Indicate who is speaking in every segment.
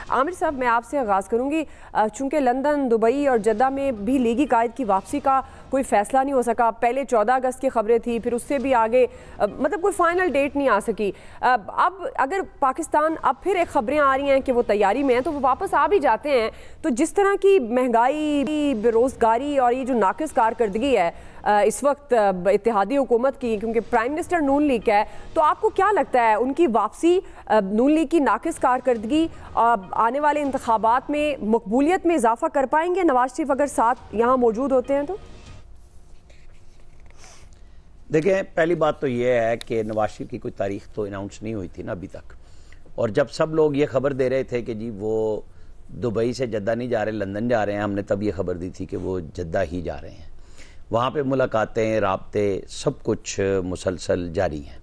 Speaker 1: عامر صاحب میں آپ سے آغاز کروں گی، چونکہ لندن، دبئی اور جدہ میں بھی لیگی قائد کی واپسی کا کوئی فیصلہ نہیں ہو سکا. پہلے 14 اگست کی خبریں تھیں، پھر اس سے بھی آگے مطلب کوئی فائنل ڈیٹ نہیں آ سکی. اب اگر پاکستان اب پھر ایک خبریں آ رہی ہیں کہ وہ تیاری میں ہیں تو وہ واپس آ بھی جاتے ہیں، تو جس طرح کی مہنگائی، بے روزگاری اور یہ جو ناقص کارکردگی ہے اس وقت اتحادی حکومت کی، کیونکہ پرائم منسٹر نون لیگ ہے، تو آپ کو کیا لگتا ہے ان کی واپسی، نون لیگ کی ناقص کارکردگی آنے والے انتخابات میں مقبولیت میں اضافہ کر پائیں گے نواز شریف اگر ساتھ یہاں موجود ہوتے ہیں تو؟
Speaker 2: دیکھیں، پہلی بات تو یہ ہے کہ نواز شریف کی کوئی تاریخ تو اناؤنس نہیں ہوئی تھی نا ابھی تک، اور جب سب لوگ یہ خبر دے رہے تھے کہ جی وہ دبئی سے جدہ نہیں جا رہے، لندن جا رہے ہیں، ہم نے تب یہ خبر دی تھی کہ وہ جدہ ہی جا رہے ہیں. وہاں پہ ملاقاتیں، رابطے، سب کچھ مسلسل جاری ہیں،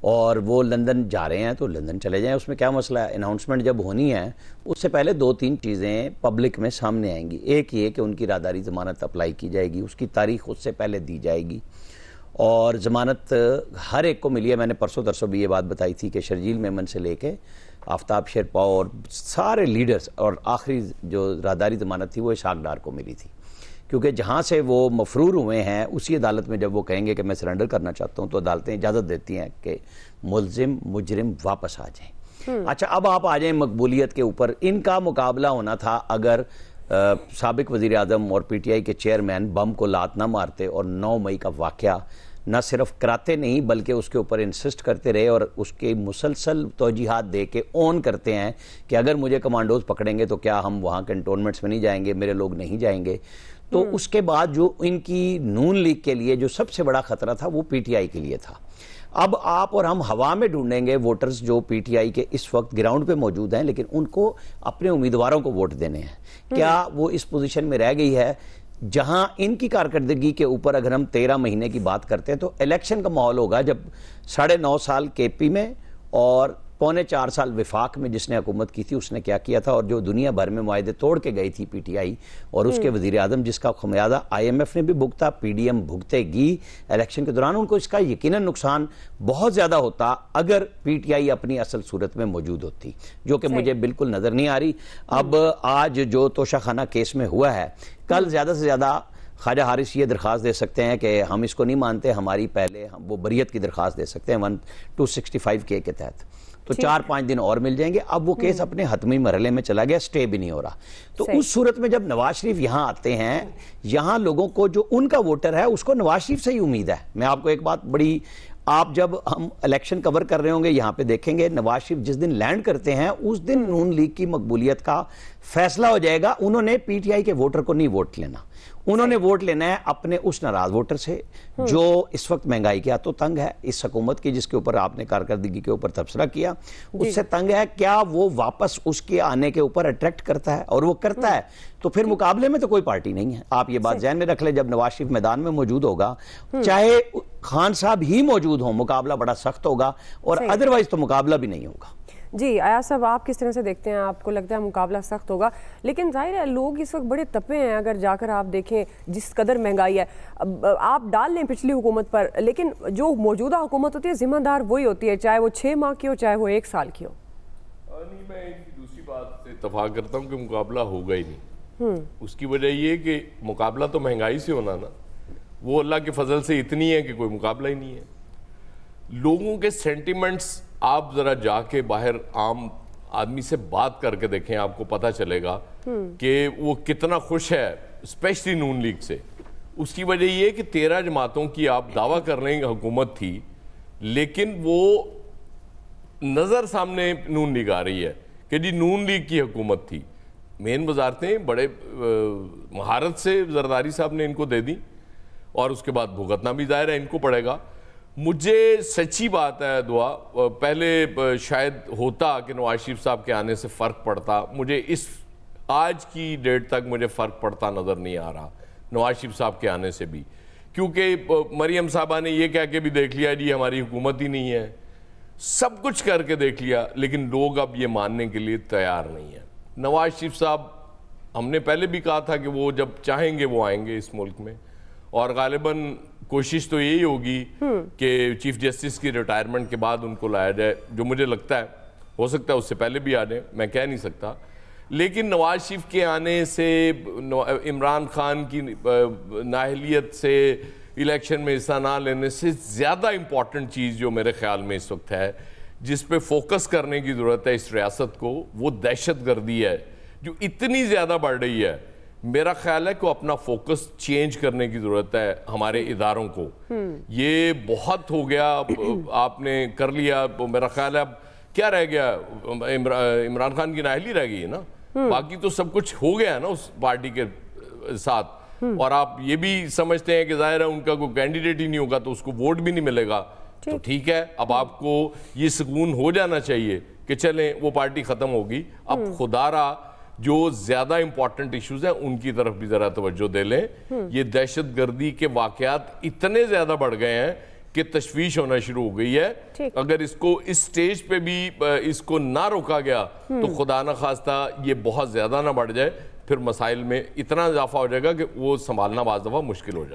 Speaker 2: اور وہ لندن جا رہے ہیں تو لندن چلے جائیں، اس میں کیا مسئلہ ہے. اناؤنسمنٹ جب ہونی ہے اس سے پہلے 2-3 چیزیں پبلک میں سامنے آئیں گی. ایک یہ کہ ان کی راداری ضمانت اپلائی کی جائے گی، اس کی تاریخ اس سے پہلے دی جائے گی، اور ضمانت ہر ایک کو ملی ہے. میں نے پرسوں ترسوں بھی یہ بات بتائی تھی کہ شرجیل میمن سے لے کے آفتاب شیرپا اور سارے لیڈرز، اور آخری جو راداری ضمانت تھی وہ اسحاق ڈار کو ملی تھی، کیونکہ جہاں سے وہ مفرور ہوئے ہیں اسی عدالت میں جب وہ کہیں گے کہ میں سرنڈر کرنا چاہتا ہوں تو عدالتیں اجازت دیتی ہیں کہ ملزم مجرم واپس آ جائیں. اچھا، اب آپ آ جائیں مقبولیت کے اوپر. ان کا مقابلہ ہونا تھا اگر سابق وزیر اعظم اور پی ٹی آئی کے چیئرمین بم کو لات نہ مارتے اور 9 مئی کا واقعہ نہ صرف کراتے نہیں بلکہ اس کے اوپر انسسٹ کرتے رہے، اور اس کے مسلسل توجیحات دے کے اون کرتے ہیں کہ اگر مجھے کمانڈوز پکڑیں گے تو کیا ہم وہاں کنٹونمنٹس میں نہیں جائیں گے، میرے لوگ نہیں جائیں گے. تو اس کے بعد جو ان کی نون لیگ کے لیے جو سب سے بڑا خطرہ تھا وہ پی ٹی آئی کے لیے تھا. اب آپ اور ہم ہوا میں ڈھونڈیں گے ووٹرز جو پی ٹی آئی کے اس وقت گراؤنڈ پہ موجود ہیں، لیکن ان کو اپنے امیدواروں کو ووٹ دینے ہیں. کیا وہ اس پوزیشن میں رہ گئی ہے جہاں ان کی کارکردگی کے اوپر اگر ہم 13 مہینے کی بات کرتے ہیں تو الیکشن کا ماحول ہوگا جب 9.5 سال کے پی میں اور 3.25 سال وفاق میں جس نے حکومت کی تھی اس نے کیا کیا تھا، اور جو دنیا بھر میں معاہدے توڑ کے گئی تھی پی ٹی آئی اور اس کے وزیر اعظم، جس کا خمیازہ آئی ایم ایف نے بھی بھگتا، پی ڈی ایم بھگتے گی الیکشن کے دوران. ان کو اس کا یقیناً نقصان بہت زیادہ ہوتا اگر پی ٹی آئی اپنی اصل صورت میں موجود ہوتی، جو کہ مجھے بالکل نظر نہیں آ رہی. اب آج جو توشہ خانہ کیس میں ہوا ہے، کل زیادہ سے زیادہ خواجہ حارث یہ درخواست دے سکتے ہیں کہ ہم اس کو نہیں مانتے، ہماری پہلے وہ بریت کی درخواست دے سکتے ہیں 265 کے تحت، تو 4-5 دن اور مل جائیں گے. اب وہ کیس اپنے حتمی مرحلے میں چلا گیا، سٹے بھی نہیں ہو رہا. تو اس صورت میں جب نواز شریف یہاں آتے ہیں، یہاں لوگوں کو جو ان کا ووٹر ہے اس کو نواز شریف سے ہی امید ہے. میں آپ کو ایک بات بڑی، آپ جب ہم الیکشن کور کر رہے ہوں گے یہاں پہ دیکھیں گے نواز شریف جس دن لینڈ کرتے ہیں اس دن نون لیگ کی مقبولیت کا فیصلہ ہو جائے گا. انہوں نے پی ٹی آئی کے ووٹر کو نہیں ووٹ لینا، انہوں نے ووٹ لینا ہے اپنے اس ناراض ووٹر سے جو اس وقت مہنگائی کے ہاتھوں تنگ ہے، اس حکومت کی جس کے اوپر آپ نے کارکردگی کے اوپر تبصرہ کیا اس سے تنگ ہے. کیا وہ واپس اس کے آنے کے اوپر اٹریکٹ کرتا ہے؟ اور وہ کرتا ہے تو پھر مقابلے میں تو کوئی پارٹی نہیں ہے. آپ یہ بات ذہن میں رکھ لیں، جب نواز شریف میدان میں موجود ہوگا چاہے خان صاحب ہی موجود ہوں مقابلہ بڑا سخت ہوگا، اور ادروائز تو مقابلہ بھی نہیں ہوگا.
Speaker 1: جی ایاز صاحب، آپ کس طرح سے دیکھتے ہیں؟ آپ کو لگتا ہے مقابلہ سخت ہوگا؟ لیکن ظاہر ہے لوگ اس وقت بڑے تپے ہیں، اگر جا کر آپ دیکھیں جس قدر مہنگائی ہے. آپ ڈال لیں پچھلی حکومت پر، لیکن جو موجودہ حکومت ہوتی ہے ذمہ دار وہی ہوتی ہے، چاہے وہ 6 ماہ کی ہو چاہے وہ 1 سال کی ہو.
Speaker 3: نہیں، میں دوسری بات سے اتفاق کرتا ہوں کہ مقابلہ ہوگا ہی نہیں. اس کی وجہ یہ کہ مقابلہ تو مہنگائی سے ہونا نا، وہ اللہ کے فضل سے اتنی ہے کہ کوئی مقابلہ ہی نہیں ہے. لوگوں کے سینٹیمنٹس آپ ذرا جا کے باہر عام آدمی سے بات کر کے دیکھیں، آپ کو پتہ چلے گا کہ وہ کتنا خوش ہے اسپیشلی نون لیگ سے. اس کی وجہ یہ کہ 13 جماعتوں کی آپ دعویٰ کر رہے ہیں حکومت تھی، لیکن وہ نظر سامنے نون لیگ آ رہی ہے کہ جی نون لیگ کی حکومت تھی. مین وزارتیں بڑے مہارت سے زرداری صاحب نے ان کو دے دی، اور اس کے بعد بھگتنا بھی ظاہر ہے ان کو پڑے گا. مجھے سچی بات ہے دعا، پہلے شاید ہوتا کہ نواز شریف صاحب کے آنے سے فرق پڑتا، مجھے اس آج کی ڈیٹ تک مجھے فرق پڑتا نظر نہیں آ رہا نواز شریف صاحب کے آنے سے بھی، کیونکہ مریم صاحبہ نے یہ کہہ کے بھی دیکھ لیا جی ہماری حکومت ہی نہیں ہے، سب کچھ کر کے دیکھ لیا، لیکن لوگ اب یہ ماننے کے لیے تیار نہیں ہیں. نواز شریف صاحب، ہم نے پہلے بھی کہا تھا کہ وہ جب چاہیں گے وہ آئیں گے اس ملک میں، اور غالباً کوشش تو یہی ہوگی کہ چیف جسٹس کی ریٹائرمنٹ کے بعد ان کو لایا جائے، جو مجھے لگتا ہے ہو سکتا ہے اس سے پہلے بھی آ جائیں، میں کہہ نہیں سکتا، لیکن نواز شریف کے آنے سے، عمران خان کی نااہلیت سے، الیکشن میں حصہ نہ لینے سے زیادہ امپورٹنٹ چیز جو میرے خیال میں اس وقت ہے، جس پہ فوکس کرنے کی ضرورت ہے اس ریاست کو، وہ دہشت گردی ہے جو اتنی زیادہ بڑھ رہی ہے۔ میرا خیال ہے کہ اپنا فوکس چینج کرنے کی ضرورت ہے ہمارے اداروں کو۔ یہ بہت ہو گیا، آپ نے کر لیا، میرا خیال ہے اب کیا رہ گیا؟ عمران خان کی نااہلی رہ گئی ہے نا، باقی تو سب کچھ ہو گیا ہے نا اس پارٹی کے ساتھ، اور آپ یہ بھی سمجھتے ہیں کہ ظاہر ہے ان کا کوئی کینڈیڈیٹ ہی نہیں ہوگا تو اس کو ووٹ بھی نہیں ملے گا، تو ٹھیک ہے، اب آپ کو یہ سکون ہو جانا چاہیے کہ چلیں وہ پارٹی ختم ہوگی، اب خدا را جو زیادہ امپورٹنٹ ایشوز ہیں ان کی طرف بھی ذرا توجہ دے لیں۔ یہ دہشت گردی کے واقعات اتنے زیادہ بڑھ گئے ہیں کہ تشویش ہونا شروع ہو گئی ہے، اگر اس کو اس سٹیج پہ بھی اس کو نہ روکا گیا تو خدا نہ خواستہ یہ بہت زیادہ نہ بڑھ جائے، پھر مسائل میں اتنا اضافہ ہو جائے گا کہ وہ سنبھالنا بعض دفعہ مشکل ہو جاتا ہے۔